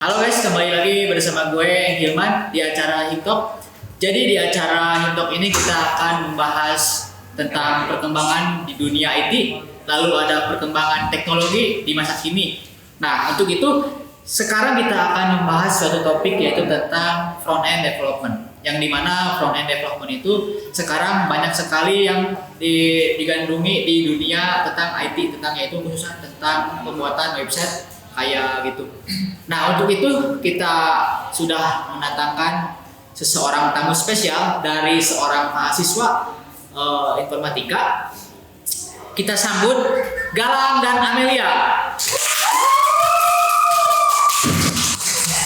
Halo guys, kembali lagi bersama gue Hilman di acara Hiptalk. Jadi di acara Hiptalk ini kita akan membahas tentang perkembangan di dunia IT, lalu ada perkembangan teknologi di masa kini. Nah, untuk itu sekarang kita akan membahas suatu topik yaitu tentang front end development. Yang dimana front end development itu sekarang banyak sekali yang digandrungi di dunia tentang IT, tentang yaitu khususnya tentang pembuatan website kayak gitu. Nah, untuk itu kita sudah mendatangkan seseorang tamu spesial dari seorang mahasiswa informatika. Kita sambut Galang dan Amelia.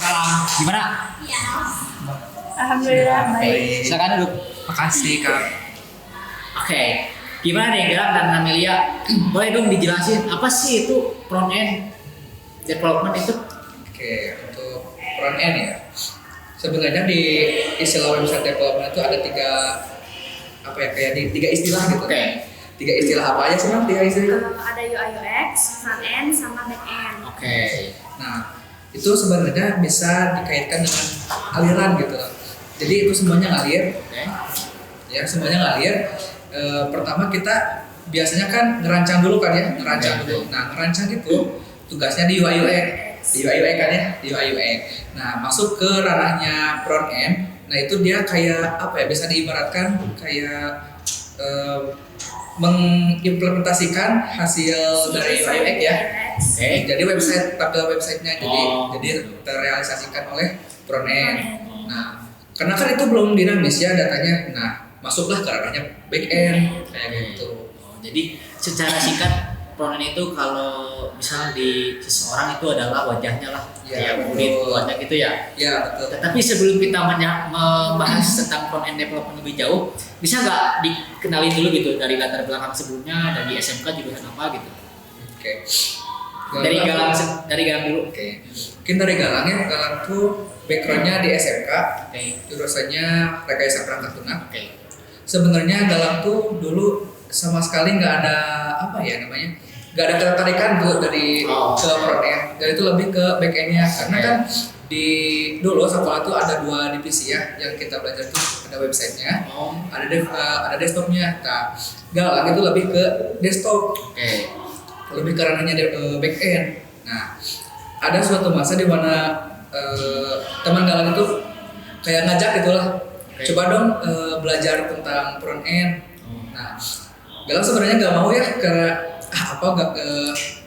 Galang, gimana? Ya. Alhamdulillah baik. Silakan duduk. Makasih Kak. Oke, gimana nih Galang dan Amelia? Boleh dong dijelasin apa sih itu front end development itu? Oke, untuk front end ya. Sebenarnya di istilah website development itu ada tiga istilah gitu. Oke. Tiga istilah apa aja sih Bang? Tiga istilah. Ada UI UX, front end, sama back end. Oke. Nah, itu sebenarnya bisa dikaitkan dengan aliran gitu loh. Jadi itu semuanya ngalir. Oke. Ya, semuanya ngalir. Pertama kita biasanya kan ngerancang dulu kan ya, ngerancang dulu. Nah, ngerancang itu tugasnya di UI UX. Di UI UX kan ya, di UI UX. Nah, masuk ke ranahnya front end. Nah, itu dia kayak apa ya? Bisa diibaratkan kayak mengimplementasikan hasil dari UI UX ya. Oke. Jadi tampil websitenya jadi terrealisasikan oleh front end. Nah, karena kan itu belum dinamis ya datanya. Nah, masuklah ke ranahnya back end kayak gitu. Jadi secara singkat front end itu kalau misal di seseorang itu adalah wajahnya lah, Ya, kayak kulit wajah gitu ya. Ya, betul. Tapi sebelum kita membahas tentang front end development lebih jauh, bisa nggak dikenalin dulu gitu dari latar belakang sebelumnya, dari SMK jurusan apa gitu? Oke. Dari Galang dulu. Oke. Mungkin dari Galang ya. Galang tuh backgroundnya di SMK, Oke. jurusannya rekayasa perangkat lunak. Oke. Sebenarnya Galang tuh dulu sama sekali nggak ada nggak ada ketertarikan tuh dari ke front end. Dan itu lebih ke back endnya karena kan di dulu sekolah tuh ada dua divisi ya yang kita belajar tuh, ada websitenya, ada desktopnya. Nah, Galang itu lebih ke desktop. Oke. Lebih ke ranahnya back end. Nah, ada suatu masa di mana teman Galang itu kayak ngajak gitulah, coba dong belajar tentang front end. Nah, Galang sebenarnya nggak mau ya karena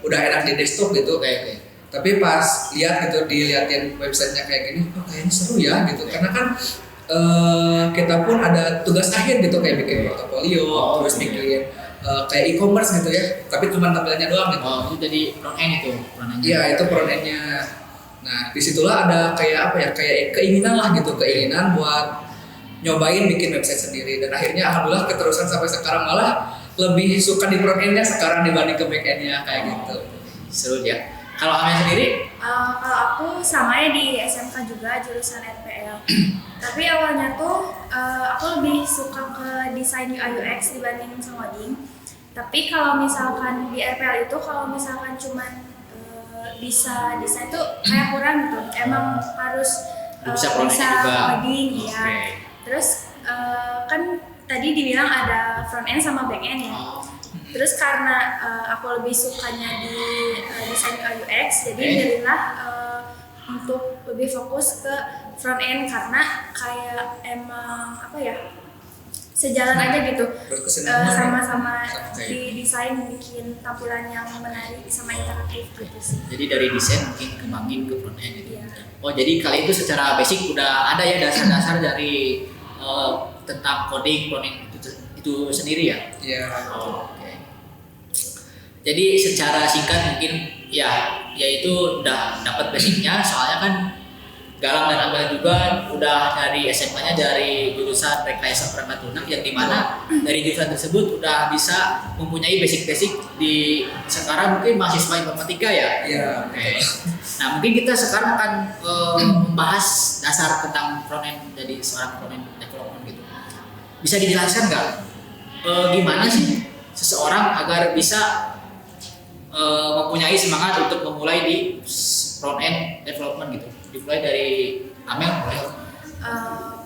udah enak di desktop gitu. Oke. Tapi pas lihat gitu, diliatin websitenya kayak gini, oh kayaknya seru ya gitu. Karena kan kita pun ada tugas akhir gitu kayak bikin portofolio, terus bikin kayak e-commerce gitu ya, tapi cuma tampilannya doang gitu. Oh, itu jadi front end itu ranahnya. Iya, itu front end-nya. Nah, disitulah ada kayak kayak keinginan lah gitu, keinginan buat nyobain bikin website sendiri. Dan akhirnya alhamdulillah keterusan sampai sekarang, malah lebih suka di front end-nya sekarang dibanding ke back end-nya kayak gitu. Seru ya. Kalau Amel sendiri? Kalau aku sama ya di SMK juga jurusan RPL. Tapi awalnya tuh aku lebih suka ke desain UI UX dibanding coding. Tapi kalau misalkan di RPL itu kalau misalkan cuman bisa desain tuh kayak kurang gitu. Emang harus Bisa front end juga. coding ya. Oke. Terus kan tadi dibilang ada front end sama back end ya. Terus karena aku lebih sukanya di desain UI UX, jadi jadilah untuk lebih fokus ke front end karena kayak emang sejalan aja gitu, sama-sama di desain bikin tampilan yang menarik sama interaktif gitu sih. Jadi dari desain mungkin kembangin ke front end gitu. Iya. Oh, jadi kali itu secara basic udah ada ya dasar-dasar dari tentang coding front end itu sendiri ya? Iya. Oh, oke. Jadi secara singkat mungkin yaitu udah dapat basicnya, soalnya kan Galang dan Amel juga udah dari SMK-nya dari jurusan rekayasa perangkat lunak, yang dimana dari jurusan tersebut udah bisa mempunyai basic-basic di sekarang mungkin mahasiswa informatika ya. Iya. Oke. Nah, mungkin kita sekarang akan membahas dasar tentang front end, jadi seorang front end development gitu. Bisa dijelaskan nggak gimana sih seseorang agar bisa mempunyai semangat untuk memulai di front end development gitu? dimulai dari Amel.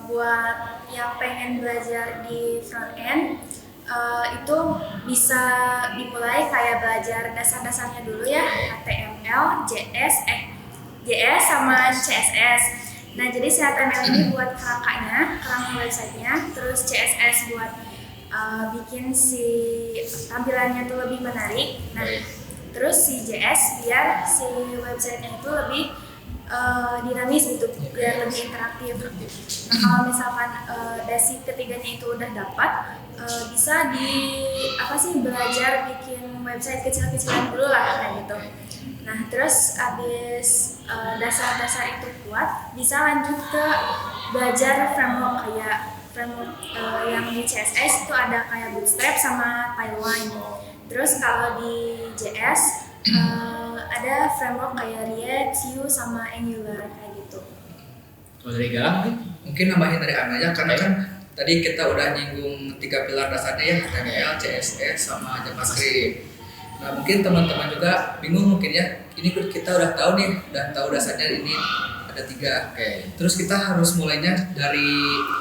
Buat yang pengen belajar di front end itu bisa dimulai kayak belajar dasar-dasarnya dulu ya, HTML, JS sama CSS. Nah jadi si HTML ini buat kerangka websitenya, terus CSS buat bikin si tampilannya tuh lebih menarik. Nah terus si JS biar si websitenya itu lebih dinamis gitu, biar lebih interaktif. Nah, kalau misalkan basic ketiganya itu udah dapat, bisa belajar bikin website kecil-kecilan dulu lah kayak gitu. Nah terus abis dasar-dasar itu kuat, bisa lanjut ke belajar framework yang di CSS itu ada kayak Bootstrap sama Tailwind. Terus kalau di JS ada framework kayak React, Vue sama Angular kayak gitu. Kalau dari Galang Mungkin nambahin dari Ana aja karena kan tadi kita udah nyinggung 3 pilar dasarnya ya, HTML, CSS sama JavaScript. Nah mungkin teman-teman juga bingung mungkin ya, ini kita udah tahu dasarnya ini ada 3. Terus kita harus mulainya dari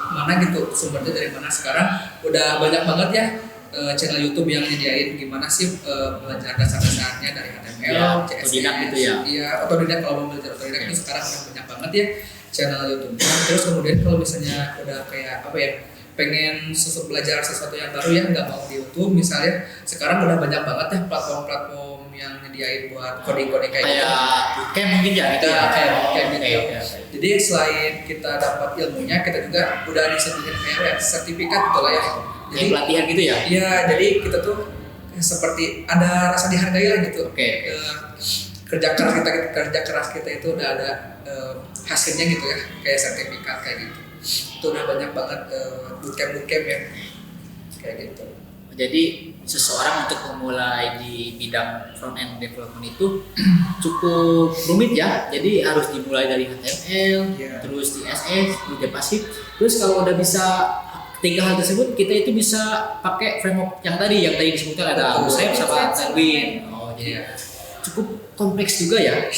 mana gitu, sumbernya dari mana. Sekarang udah banyak banget ya channel YouTube yang nyediain gimana sih belajar dasar-dasarnya dari HTML, CSS, otodidak gitu ya. Iya, otodidak. Kalau mau belajar otodidak itu sekarang udah banyak banget ya channel YouTube. Terus kemudian kalau misalnya udah kayak pengen belajar sesuatu yang baru ya, nggak mau di YouTube misalnya, sekarang udah banyak banget ya platform-platform yang nyediain buat coding-coding kayak gitu. Bootcamp mungkin ya gitu ya. Kayak bootcamp gitu. Jadi selain kita dapat ilmunya, kita juga udah disediain kayak sertifikat gitu lah ya. Jadi pelatihan gitu ya? Iya, jadi kita tuh seperti ada rasa dihargai lah gitu. Kerja keras kita itu udah ada hasilnya gitu ya, kayak sertifikat kayak gitu. Itu udah banyak banget bootcamp ya, kayak gitu. Jadi seseorang untuk memulai di bidang front end development itu cukup rumit ya. Jadi harus dimulai dari HTML, terus CSS, terus JavaScript. Terus kalau udah bisa 3 hal tersebut, kita itu bisa pakai framework yang tadi disebutkan ada Bootstrap sama Tailwind. Jadi cukup kompleks juga ya.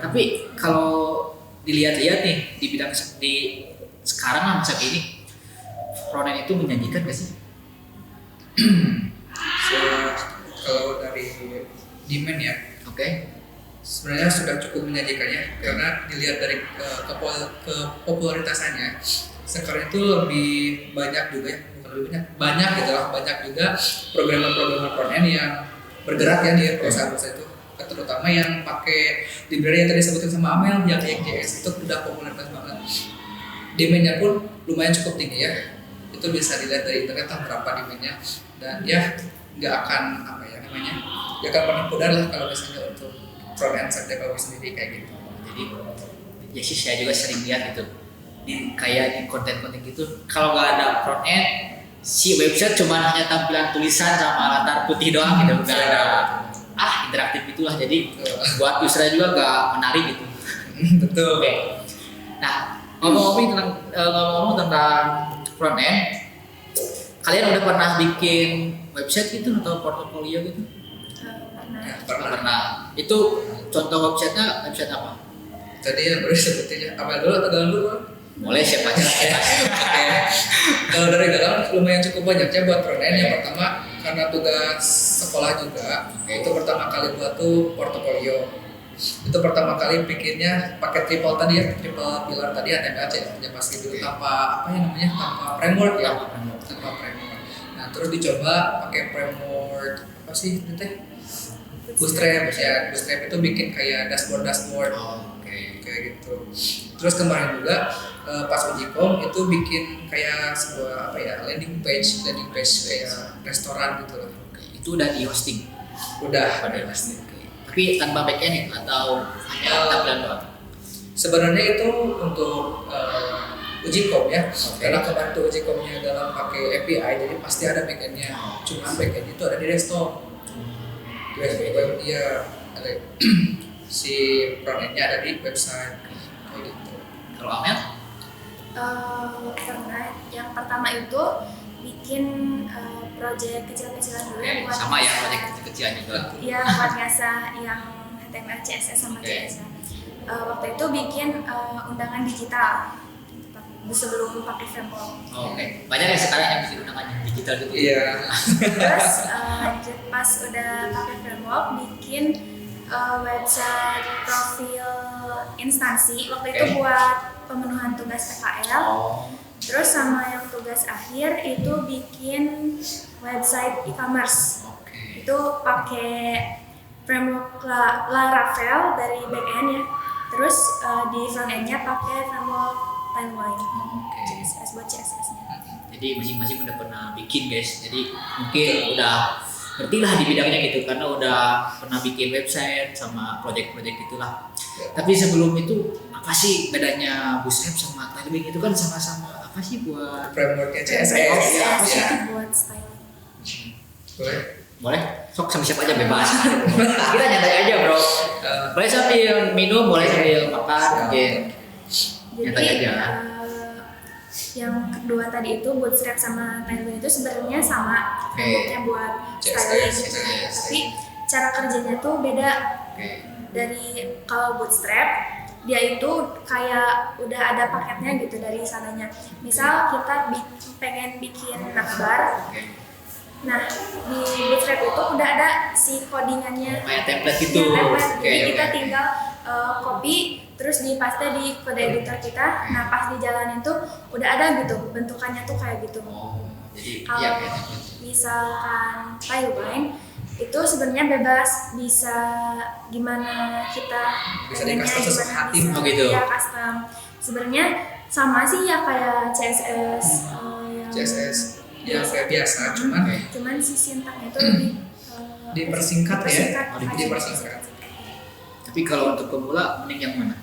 Tapi kalau dilihat-lihat nih di bidang di sekarang lah masa ini, front end itu menjanjikan gak sih? Kalau dari demand ya, sebenarnya sudah cukup menjanjikan ya, karena dilihat dari kepopularitasannya sekarang itu lebih banyak juga ya, banyak juga programmer front end yang bergerak ya di perusahaan-perusahaan itu, terutama yang pakai library yang tadi disebutin sama Amel yang JS itu udah popularitas banget. Demand-nya pun lumayan cukup tinggi ya, itu bisa dilihat dari internet berapa demand-nya, dan ya nggak akan nggak akan pernah pudar lah kalau misalnya untuk front end developer sendiri kayak gitu. Jadi ya sih saya juga sering lihat gitu di konten-konten gitu, kalau nggak ada front end si website cuma hanya tampilan tulisan sama latar putih doang gitu, nggak ada interaktif itulah, jadi buat usernya juga nggak menarik gitu. Betul. Nah ngomong-ngomong tentang front end, kalian udah pernah bikin website gitu atau portofolio gitu? Pernah. Itu contoh websitenya website apa? Tadi yang baru sebutin Amel dulu atau Galang dulu? Boleh, siapa aja. Kalau dari Galang lumayan cukup banyaknya buat front end. Yang pertama karena tugas sekolah juga, itu pertama kali buat tuh portofolio. Itu pertama kali bikinnya pakai triple pilar tadi, HTML, JavaScript itu tanpa framework ya, tanpa framework. Nah terus dicoba pakai framework apa sih itu teh? Bootstrap ya. Bootstrap itu bikin kayak dashboard kayak gitu. Terus kemarin juga pas ujikom itu bikin kayak sebuah landing page kayak restoran gitu loh. Itu udah di hosting? Udah. Tapi tanpa backend atau hanya tampilan doang? Sebenarnya itu untuk ujikom ya, karena kemarin tuh ujikomnya dalam pakai API, jadi pasti ada backendnya. Cuma backend itu ada di desktop. Dia si frontendnya ada di website kayak gitu. Kalau Amel? Karena yang pertama itu bikin proyek kecil-kecilan dulu buat sama ya, proyek kecil-kecilan juga. Iya, buat ngasah yang HTML, CSS sama JS. waktu itu bikin undangan digital sebelum pakai framework. Oke. Banyak ya sekarang yang bikin undangan digital gitu. Iya. Terus pas udah pakai framework bikin website profil instansi waktu itu buat pemenuhan tugas PKL. Terus sama yang tugas akhir itu bikin website e-commerce. Itu pakai framework Laravel dari backend ya. Terus di frontendnya pakai framework Tailwind. CSS buat CSS-nya. Jadi masing-masing udah pernah bikin guys. Jadi mungkin udah ngerti lah di bidangnya gitu karena udah pernah bikin website sama project-project gitulah. Tapi sebelum itu apa sih bedanya Bootstrap sama Tailwind? Itu kan sama-sama apa sih buat Frameworknya CSS. CSS buat styling. Boleh? Sok sama siapa aja bebas. Kita nyantai aja bro. Boleh sambil minum, boleh sambil makan. Oke. Nyantai aja. Yang kedua tadi itu Bootstrap sama Tailwind itu sebenarnya sama frameworknya buat styling. Tapi cara kerjanya tuh beda. Dari kalau Bootstrap dia itu kayak udah ada paketnya gitu dari sananya. Misal kita pengen bikin navbar. Nah, di Bootstrap itu udah ada si codingannya. Kayak template gitu. Jadi kita tinggal copy terus dipaste di kode editor kita. Nah, pas dijalanin tuh udah ada gitu bentukannya tuh kayak gitu. Jadi kalau misalkan Tailwind itu sebenarnya bebas, bisa gimana kita bisa di custom sesuai hati gitu. Ya custom. Sebenarnya sama sih ya kayak CSS. CSS ya kayak biasa, cuman si sintaknya itu lebih dipersingkat ya. Dipersingkat. Tapi kalau untuk pemula mending yang mana?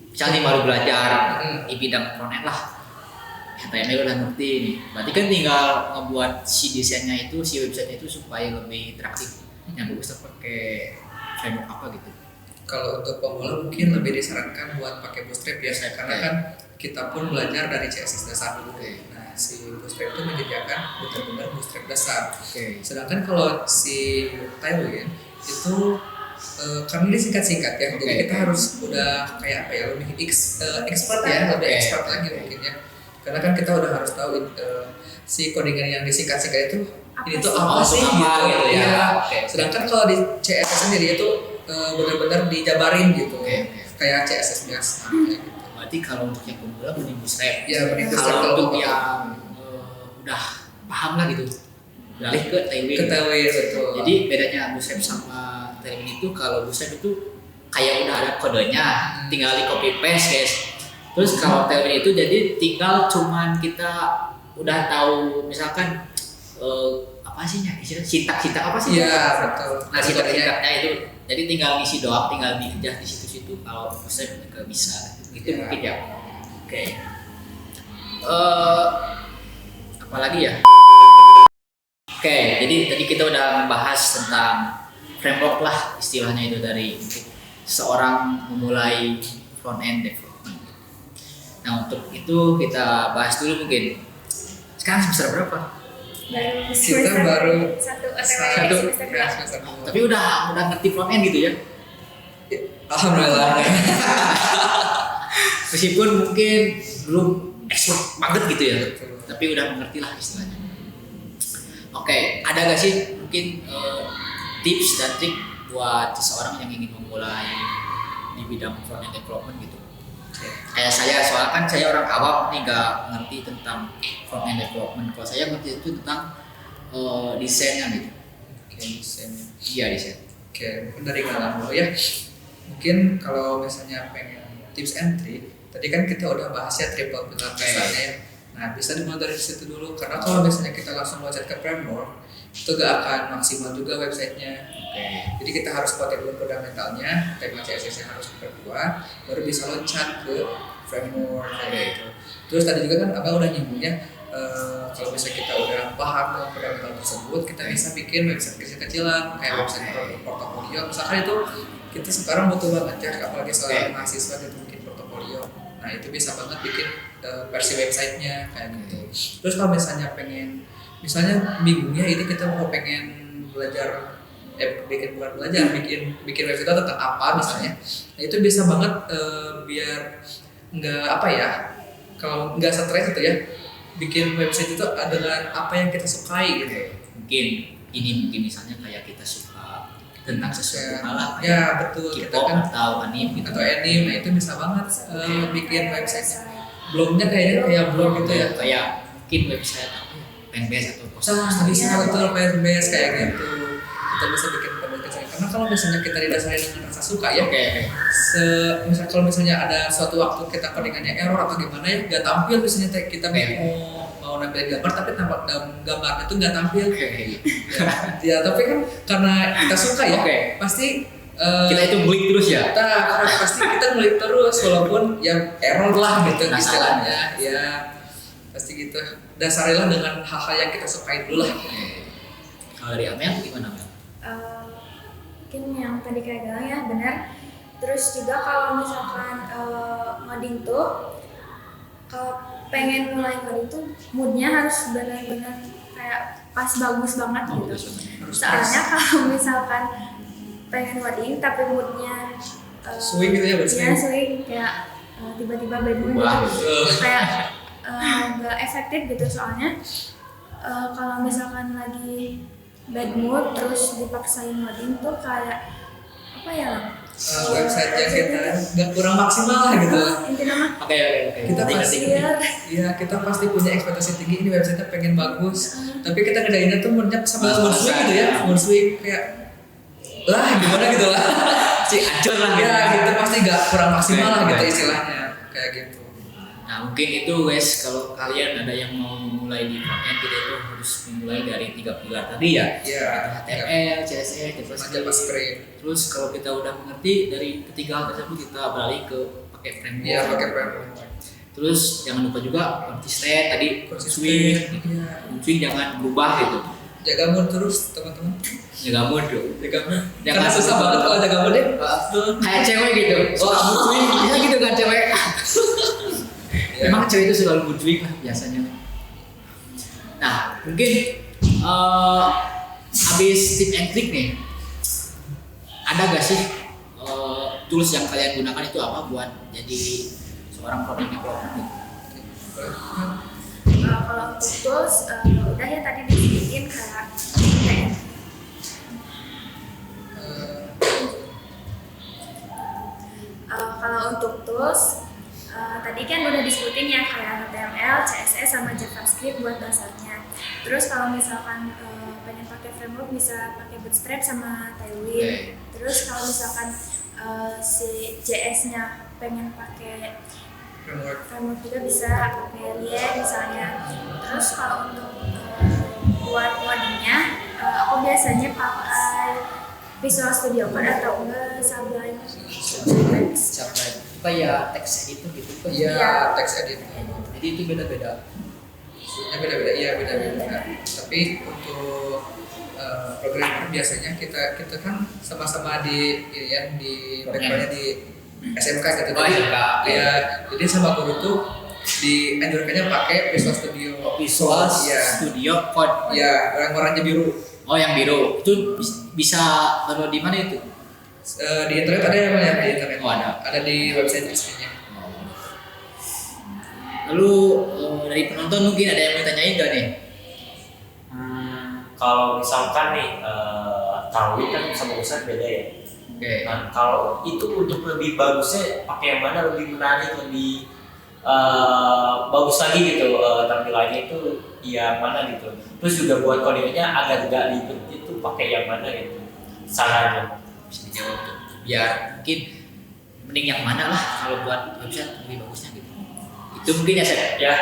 Misalnya baru belajar di bidang frontend lah. HTML udah ngerti nih, berarti kan tinggal ngebuat si desainnya itu, si website itu supaya lebih interaktif. Yang bagus tuh pakai framework apa gitu? Kalau untuk pemula mungkin lebih disarankan buat pakai Bootstrap ya, karena kan kita pun belajar dari CSS dasar dulu. Nah, si Bootstrap itu menyediakan benar-benar Bootstrap dasar. Sedangkan kalau si Tailwind itu karena dia singkat-singkat ya, jadi kita harus udah kayak apa ya, lebih expert ya, lebih expert lagi mungkin ya. Karena kan kita udah harus tahu si codingan yang disingkat-singkat itu ini tuh apa sih gitu ya. Sedangkan kalau di CSS sendiri itu benar-benar dijabarin gitu, kayak CSS biasa. Gitu. Berarti kalau untuk yang pemula mending Bootstrap. Ya, mending Bootstrap. Kalau untuk yang udah paham lah gitu, beralih ke Tailwind. Betul. Jadi bedanya Bootstrap sama Tailwind itu, kalau Bootstrap itu kayak udah ada kodenya, tinggal di copy paste guys. Terus kalau Tailwind itu jadi tinggal cuman kita udah tahu misalkan apa sih ya istilah sintak apa sih? Iya betul. Nah sintaknya itu jadi tinggal ngisi doang, tinggal dikerja di situ-situ. Kalau Bootstrap juga bisa gitu mungkin ya. Oke. Apalagi ya? Oke, jadi tadi kita udah membahas tentang framework lah istilahnya itu dari seorang memulai front end development. Nah untuk itu kita bahas dulu mungkin. Sekarang semester berapa? Kita baru satu. Tapi udah ngerti front end gitu ya? Alhamdulillah. Meskipun mungkin belum expert banget gitu ya, tapi udah mengerti lah istilahnya. Oke, ada gak sih mungkin tips dan trik buat seseorang yang ingin memulai di bidang front end development gitu? Kayak saya, soalnya kan saya orang awam nih, gak ngerti tentang front end development. Kalau saya ngerti itu tentang desainnya gitu. Desainnya. Iya, desain. Mungkin dari kalangan dulu ya. Mungkin kalau misalnya pengen tips and trick, tadi kan kita udah bahas ya triple pillar dasarnya ya. Nah, bisa dimulai dari situ dulu, karena kalau misalnya kita langsung loncat ke framework, itu gak akan maksimal juga websitenya. Jadi kita harus kuatin dulu fundamentalnya, tema CSS yang harus diperkuat, baru bisa loncat ke framework kayak gitu. Terus tadi juga kan Abang udah nyinggungnya, kalau misalnya kita udah paham dengan fundamental tersebut, kita bisa bikin website kecil-kecilan kayak website portofolio. Misalkan itu kita sekarang butuh banget ya, apalagi seorang mahasiswa gitu bikin portofolio. Nah itu bisa banget bikin versi websitenya kayak gitu. Terus kalau misalnya bingungnya ini kita mau pengen belajar bikin bukan belajar, bikin website tentang apa misalnya. Nah itu bisa banget biar nggak apa ya, kalau nggak stres itu ya, bikin website itu dengan apa yang kita sukai gitu. Mungkin misalnya kayak kita suka tentang sesuatu hal lah, ya betul, kita K-pop kan atau anime gitu. atau anime, nah itu bisa banget bikin website. Blognya kayak blog gitu ya, Kayak mungkin website apa ya, fanbase atau nah bisa betul fanbase kayak gitu. Kita bisa bikin fanbase karena kalau misalnya kita didasari dengan rasa suka ya, misal kalau misalnya ada suatu waktu kita codingannya error atau gimana ya, nggak tampil misalnya kita mau nampilin gambar tapi tampak dalam gambarnya itu nggak tampil. Ya tapi kan karena kita suka ya, pasti kita itu ngulik terus ya. Pasti kita ngulik terus walaupun yang error lah gitu istilahnya. Ya pasti gitu. Dasarilah dengan hal-hal yang kita sukai dulu lah. Kalau dari Amel gimana, Amel? Mungkin yang tadi kayak bilang ya benar. Terus juga kalau misalkan ngoding tuh, kalau pengen mulai ngoding tuh moodnya harus benar-benar kayak pas bagus banget gitu. Soalnya kalau misalkan pengen ngoding tapi moodnya swing gitu ya, ya swing kayak tiba-tiba bad mood gitu, kayak nggak efektif gitu. Soalnya kalau misalkan lagi bad mood terus dipaksain ngoding tuh kayak apa ya, website yang kita nggak kurang maksimal lah gitu. Intinya mah Kita pasti kita pasti punya ekspektasi tinggi, ini website pengen bagus, tapi kita ngedainnya tuh moodnya sama mood swing gitu ya, mood swing kayak lah gimana gitu lah, si acur lah ya gitu, pasti nggak kurang maksimal lah gitu istilahnya kayak gitu. Nah mungkin itu guys, kalau kalian ada yang mau memulai di frontend, kita itu harus memulai dari 3 pilar tadi ya. HTML, CSS, JavaScript. Terus kalau kita udah mengerti dari ketiga hal tersebut, kita beralih ke pakai framework. Iya, pakai framework. Terus jangan lupa juga konsisten tadi, swing jangan berubah gitu. Jaga mood terus teman-teman. Jaga mood dong. Karena susah banget kalau jaga mood ya. Kayak cewek gitu. Mood swing bisa gitu kan cewek. Memang cewek itu selalu mood swing lah biasanya. Nah mungkin habis tip and trick nih, ada gak sih tools yang kalian gunakan itu apa buat jadi seorang product developer? Kalau untuk tools udah ya tadi disebutin kayak kalau untuk tools tadi kan udah disebutin ya kayak HTML, CSS sama JavaScript buat dasarnya. Terus kalau misalkan pengen pakai framework bisa pakai Bootstrap sama Tailwind. Terus kalau misalkan si JS-nya pengen pakai framework juga bisa pakai React misalnya. Terus kalau untuk buat codingnya aku biasanya pakai Visual Studio Code atau enggak Sublime Text. Kayak text editor gitu kan? Iya, text editor. Jadi itu beda-beda. Iya beda-beda. Tapi untuk programmer biasanya kita kan sama-sama di backgroundnya di SMK gitu. Jadi sama guru tuh di anjurkannya pakai Visual Studio Code. Ya, warnanya biru. Oh, yang biru. Itu bisa download di mana itu? Di internet ada ya, di internet. Oh, ada. Ada di website resminya. Lalu dari penonton mungkin ada yang mau tanyain nggak nih? Kalau misalkan nih Tailwind kan sama Bootstrap beda ya. Nah kalau itu untuk lebih bagusnya pakai yang mana, lebih menarik, lebih bagus lagi gitu tampilannya itu ya mana gitu. Terus juga buat codingnya agar tidak ribet itu pakai yang mana gitu. Sarannya bisa dijawab tuh. Biar mungkin mending yang mana lah kalau buat website lebih bagusnya gitu. Itu mungkin ya Seth. ya.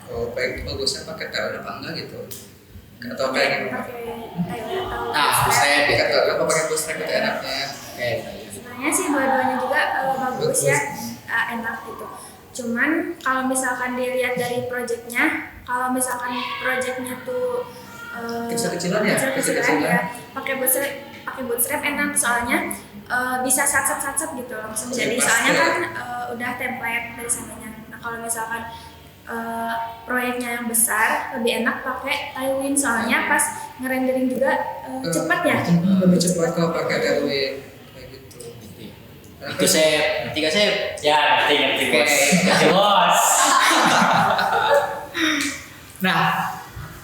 Oh, baik bagusnya pakai Tailwind apa enggak gitu? Atau kayak gimana? Bootstrap ya. Apa pakai Bootstrap itu enaknya? Sebenarnya sih dua-duanya juga bagus ya, enak gitu. Cuman kalau misalkan dilihat dari projectnya, kalau misalkan projectnya tuh kecil-kecilan ya, pakai Bootstrap enak soalnya bisa sat-sat gitu langsung jadi. Soalnya kan udah template dari sananya. Nah kalau misalkan proyeknya yang besar lebih enak pakai Tailwind, soalnya pas ngerendering juga cepat ya. Lebih cepat kalau pakai Tailwind kayak gitu. Itu saya ngerti gak saya? Ya, ngerti bos. Ngerti bos. Nah,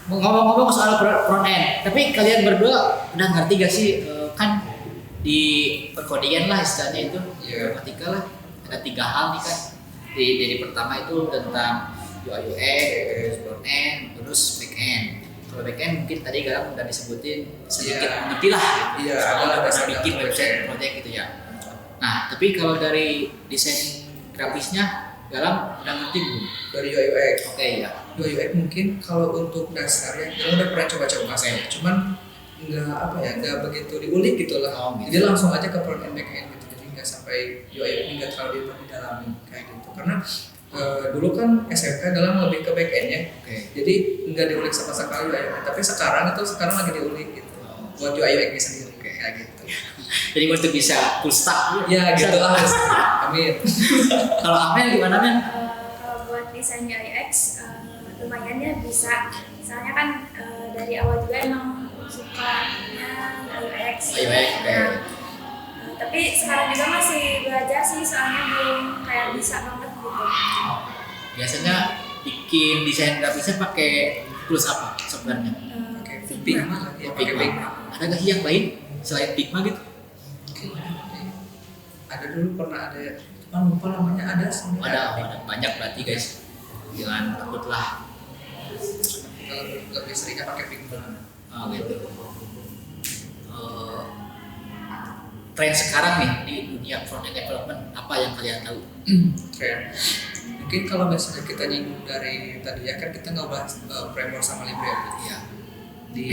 ngomong-ngomong soal front end, tapi kalian berdua udah ngerti gak sih kan di perkodingan lah istilahnya itu, informatika lah, ada 3 hal nih kan. Jadi pertama itu tentang UI UX, front end, terus back end. Kalau back end mungkin tadi Galang udah disebutin sedikit mengerti lah, gitu. Soalnya pernah bikin website project gitu ya. Nah, tapi kalau dari desain grafisnya Galang udah ngerti belum? Dari UI UX. Oke ya. UI UX mungkin kalau untuk dasar ya, Galang udah pernah coba-coba sih. Cuman nggak begitu diulik gitu lah. Gitu. Jadi langsung aja ke front end back end gitu. Jadi nggak sampai UI UX nggak terlalu didalami kayak gitu. Karena dulu kan SMK Galang lebih ke back end ya. Jadi nggak diulik sama sekali UI UX. Tapi sekarang lagi diulik gitu. Buat UI UX sendiri kayak gitu. Jadi untuk bisa full stack ya gitu lah. Amin. Kalau Amel gimana men? Kalau buat desain UX lumayan ya bisa. Misalnya kan dari awal juga emang sukanya UX. Tapi sekarang juga masih belajar sih, soalnya belum kayak bisa banget gitu. Biasanya bikin desain grafisnya pakai tools apa sebenarnya? Pakai Figma. Ada nggak sih yang lain selain Figma gitu? Ada dulu pernah ada, cuman lupa namanya ada sebenarnya. Ada banyak berarti guys. Jangan takut lah. Kalau lebih seringnya pakai Figma. Oh gitu. Tren sekarang nih di dunia front end development apa yang kalian tahu? Tren. Mungkin kalau misalnya kita nyinggung dari tadi ya kan kita ngebahas framework sama library ya. Di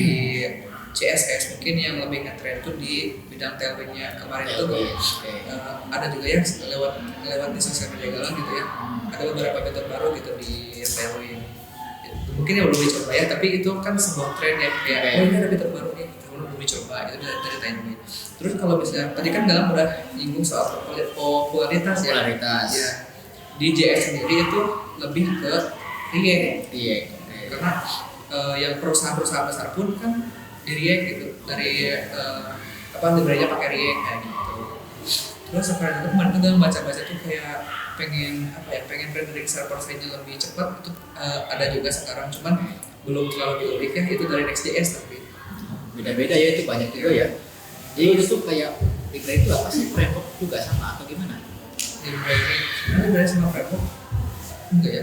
CSS mungkin yang lebih ngetren tuh di bidang Tailwind-nya kemarin itu ada juga yang lewat di sosial media Galang gitu ya. Ada beberapa metode baru gitu di Tailwind. Mungkin yang belum dicoba ya, tapi itu kan sebuah tren ya. Oh ini ada metode baru nih, belum dicoba itu dari Tailwind. Terus kalau misalnya tadi kan Galang udah nyinggung soal popularitas ya. Ya. Di JS sendiri itu lebih ke React. Karena yang perusahaan-perusahaan besar pun kan di React gitu, dari library-nya pakai React kayak gitu. Terus sekarang itu kemarin juga baca-baca tuh kayak pengen rendering server side-nya lebih cepat itu ada juga sekarang, cuman belum terlalu diulik ya, itu dari Next.js tapi beda-beda ya, itu banyak juga ya. Jadi itu kayak library itu apa sih, framework juga sama atau gimana? Library sama framework enggak ya,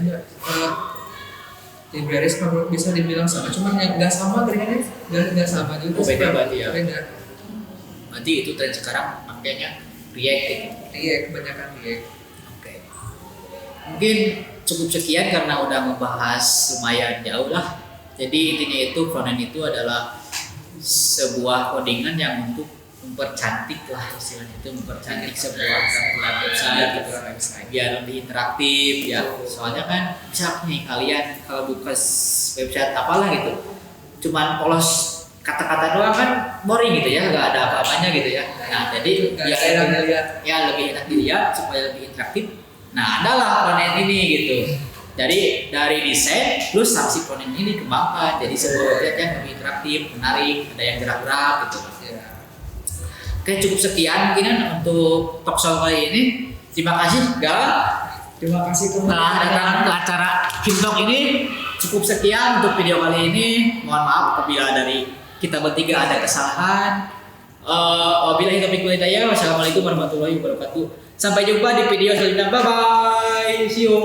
library framework bisa dibilang sama, cuman yang nggak sama geringannya nggak sama juga. Beda berarti ya. Beda. Berarti itu tren sekarang pakainya React gitu. React, kebanyakan React. Oke. Mungkin cukup sekian karena udah membahas lumayan jauh lah. Jadi intinya itu front end itu adalah sebuah codingan yang untuk mempercantik lah, istilahnya itu mempercantik sebuah tampilan website gitu, biar lebih interaktif ya. Soalnya kan bisa nih kalian kalau buka website apalah gitu, cuman polos kata-kata doang kan boring gitu ya, nggak ada apa-apanya gitu ya. Nah jadi lebih enak dilihat supaya lebih interaktif. Nah adalah front end ini gitu. Dari desain plus si front end ini dikembangkan jadi sebuah website yang lebih interaktif, menarik, ada yang gerak-gerak gitu. Oke, cukup sekian mungkin untuk talk show kali ini. Terima kasih Galang. Terima kasih telah datang ke acara Himtalk ini. Cukup sekian untuk video kali ini. Mohon maaf apabila dari kita bertiga ada kesalahan. Wabillahi taufiq wal hidayah. Wassalamualaikum warahmatullahi wabarakatuh. Sampai jumpa di video selanjutnya. Bye bye. See you.